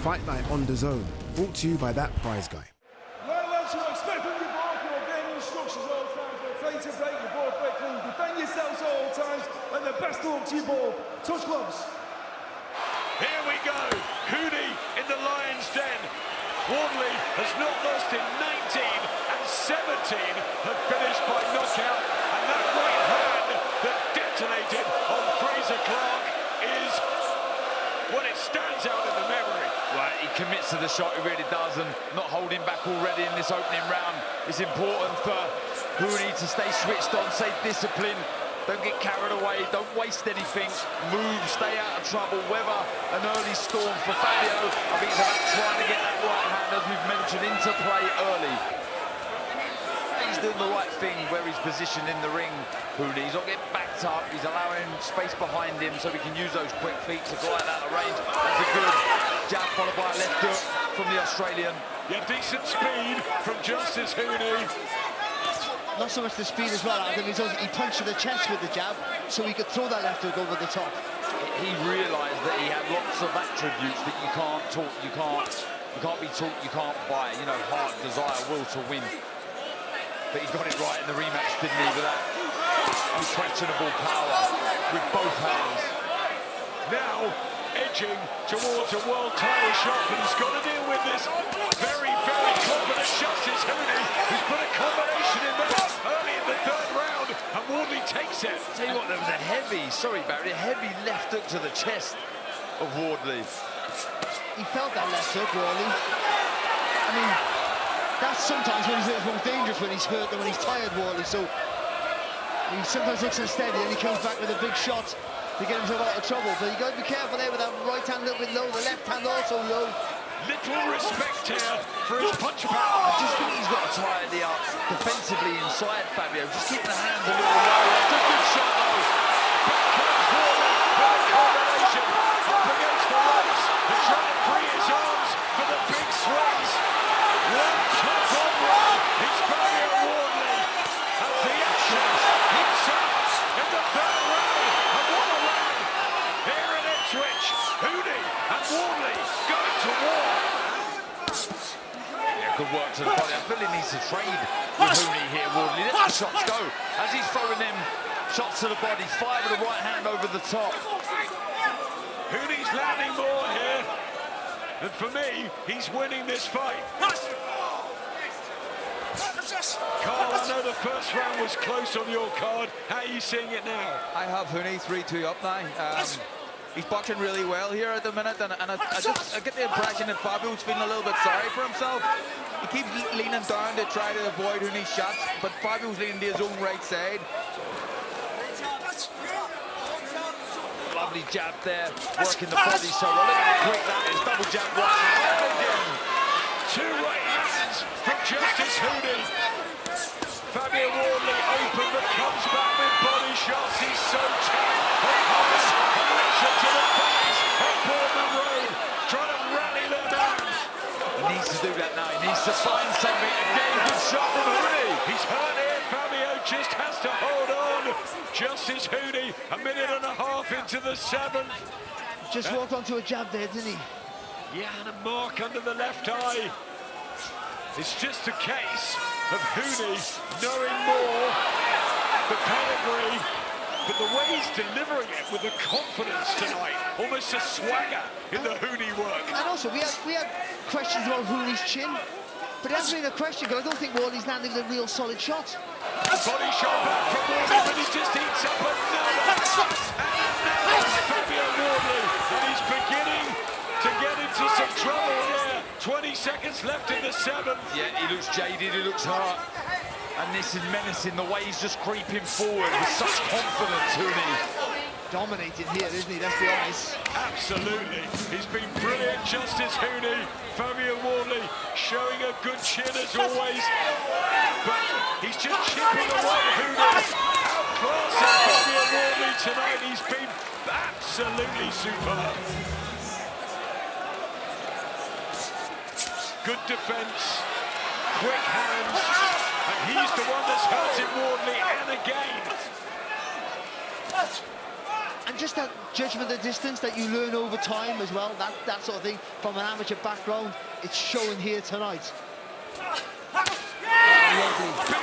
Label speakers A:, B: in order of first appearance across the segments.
A: Fight Night on the Zone, brought to you by that prize guy.
B: Right, lads, you expect from your ball for obeying instructions all times. We're afraid to break your ball quickly. Defend yourselves at all times, and the best luck to your ball. Touch gloves.
C: Here we go. Huni in the Lions' Den. Wardley has not lost in 19, and 17 have finished by knockout. And that right hand that detonated on Fraser Clark is, well, it stands out in the memory.
D: Right, he commits to the shot, he really does, and not holding back already in this opening round. It's important for Huni to stay switched on, stay disciplined, don't get carried away, don't waste anything, move, stay out of trouble. Weather an early storm for Fabio. I think it's about trying to get that right hand, as we've mentioned, into play early. He's doing the right thing where he's positioned in the ring, Huni. He's not getting backed up, he's allowing space behind him so he can use those quick feet to glide out of range. That's a good jab followed by a left hook from the Australian.
C: Yeah, decent speed from Justis Huni.
E: Not so much the speed as well, Adam. He punched to the chest with the jab, so he could throw that left hook over the top.
D: He realised that he had lots of attributes that you can't talk, you can't be taught, you can't buy. You know, heart, desire, will to win. But he got it right in the rematch, didn't he, with that unquestionable power with both hands.
C: Now edging towards a world title shot, but he's got to deal with this very, very confident Justis Huni, who's put a combination in there early in the third round, and Wardley takes it.
D: Tell you what, there was a heavy, sorry Barry, a heavy left hook to the chest of Wardley.
E: He felt that left hook, Wardley. I mean, that's sometimes when he's at his most dangerous, when he's hurt and when he's tired, Wardley. So he sometimes looks unsteady and he comes back with a big shot to get himself out of trouble. But you got to be careful there with that right hand a little bit low, the left hand also low.
C: Little respect here for his punch power.
D: I just think he's got to tidy up defensively inside Fabio. Just keep the hands a little low. That's a good shot though.
C: Back comes Wardley with a combination up against the ropes and trying to free his arms for the big swings. One shot on one. It's Fabio Wardley as the action heats up in the third round. And what a round here in Ipswich. Huni and Wardley going to war.
D: Yeah, good work to the body. I feel he needs to trade with Huni here, Wardley. Let the shots go. As he's throwing them shots to the body, fire with the right hand over the top.
C: Huni's landing more here. And for me, he's winning this fight. Carl, I know the first round was close on your card. How are you seeing it now?
F: I have Huni 3-2 up now. He's boxing really well here at the minute, and I get the impression that Fabio's feeling a little bit sorry for himself. He keeps leaning down to try to avoid Huni's shots, but Fabio's leaning to his own right side.
D: Lovely jab there, working the body so well. Look how quick that is. Double jab right hand again.
C: Two right hands from Justis Huni. Fabio Wardley open but comes back with body shots. He's so tight. To the face of Bournemouth Road, trying to rally them down.
D: He needs to do that now. He needs to find something. Again, good shot from Huni.
C: He's hurt here. Fabio just has to hold on. Justis Huni, a minute and a half into the seventh.
E: Just walked onto a jab there, didn't he?
C: Yeah, and a mark under the left eye. It's just a case of Huni knowing more, the pedigree, but the way he's delivering it with the confidence tonight, almost a swagger in the Huni work.
E: And also, we had questions about Huni's chin, but it hasn't been a question, because I don't think Wardley's landing a real solid shot.
C: Body shot back from Wardley, but he just eats up another. And now Fabio Wardley, and he's beginning to get into some trouble here. 20 seconds left in the seventh.
D: Yeah, he looks jaded, he looks hurt. And this is menacing, the way he's just creeping forward with such confidence, Huni.
E: Dominating here, isn't he? Let's be honest.
C: Absolutely. He's been brilliant, Justis Huni. Fabio Wardley showing a good chin as always. But he's just chipping away Huni. Outclassing Fabio Wardley tonight. He's been absolutely superb. Good defense, quick hands. And he's the one that's hurting Wardley, and again.
E: And just that judgment of distance that you learn over time as well, that sort of thing, from an amateur background, it's showing here tonight.
C: Big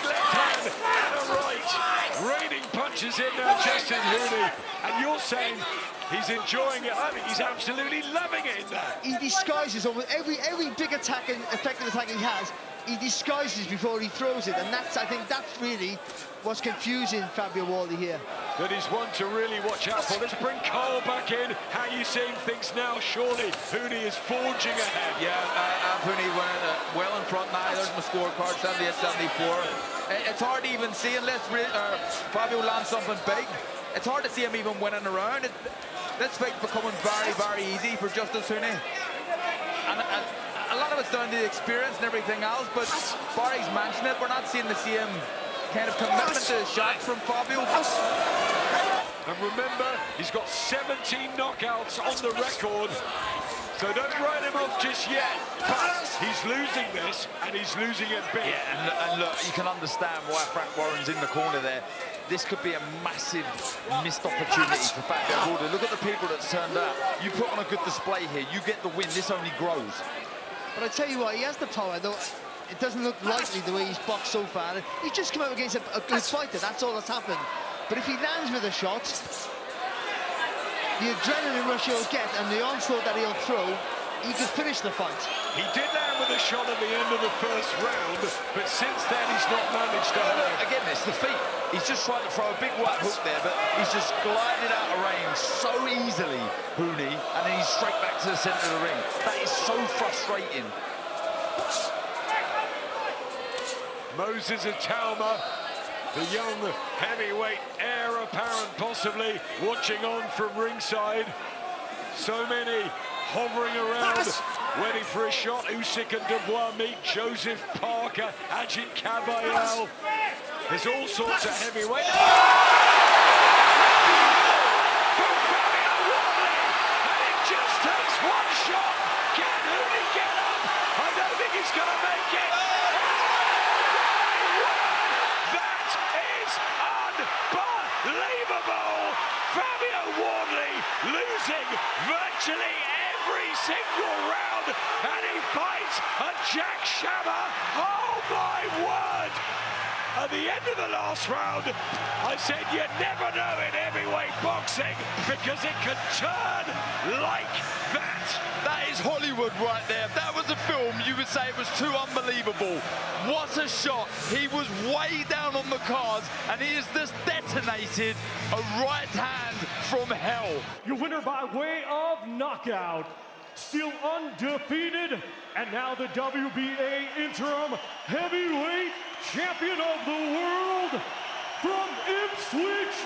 C: left hand and a right. Raining punches in now, Justin Huni. And you're saying he's enjoying it. I think he's absolutely loving it in there.
E: He disguises almost every big attack and effective attack he has. He disguises before he throws it, and I think that's really what's confusing Fabio Wardley here.
C: That is one to really watch out for. Let's bring Carl back in. How are you seeing things now? Surely Huni is forging ahead.
F: Yeah, Huni went well in front now. There's my scorecard, 78-74. It's hard to even see unless Fabio lands something big. It's hard to see him even winning a round. This fight's becoming very, very easy for Justis Huni. And a lot of it's down to the experience and everything else, but Barry's mentioned it, we're not seeing the same kind of commitment to the shots from Fabio.
C: And remember, he's got 17 knockouts on the record, so don't write him off just yet. But he's losing this, and he's losing it big.
D: Yeah, and look, you can understand why Frank Warren's in the corner there. This could be a massive missed opportunity for Fabio Wardley. Look at the people that's turned out. You put on a good display here, you get the win, this only grows.
E: But I tell you what, he has the power, though. It doesn't look likely the way he's boxed so far. He's just come out against a good fighter, that's all that's happened. But if he lands with a shot, the adrenaline rush he'll get and the onslaught that he'll throw, he could finish the fight.
C: He did land with a shot at the end of the first round, but since then he's not managed to hurt.
D: Again, it's the feet. He's just trying to throw a big right hook there, but he's just glided out of range so easily, Huni, and then he's straight back to the centre of the ring. That is so frustrating.
C: Moses Atauma, the young heavyweight heir apparent possibly, watching on from ringside. So many hovering around, waiting for a shot. Usyk and Dubois meet Joseph Parker, Ajit Kabayel. There's all sorts of heavyweight. From Fabio Wardley, and it just takes one shot. Can Huni get up? I don't think he's going to make it. That is unbelievable. Fabio Wardley losing virtually every single round, and he fights a jackhammer. Oh my word! At the end of the last round, I said you never know in heavyweight boxing because it can turn like that.
D: That is Hollywood right there. If that was a film, you would say it was too unbelievable. What a shot. He was way down on the cards, and he has just detonated a right hand from hell.
B: Your winner by way of knockout, still undefeated, and now the WBA interim heavyweight champion of the world, from Ipswich,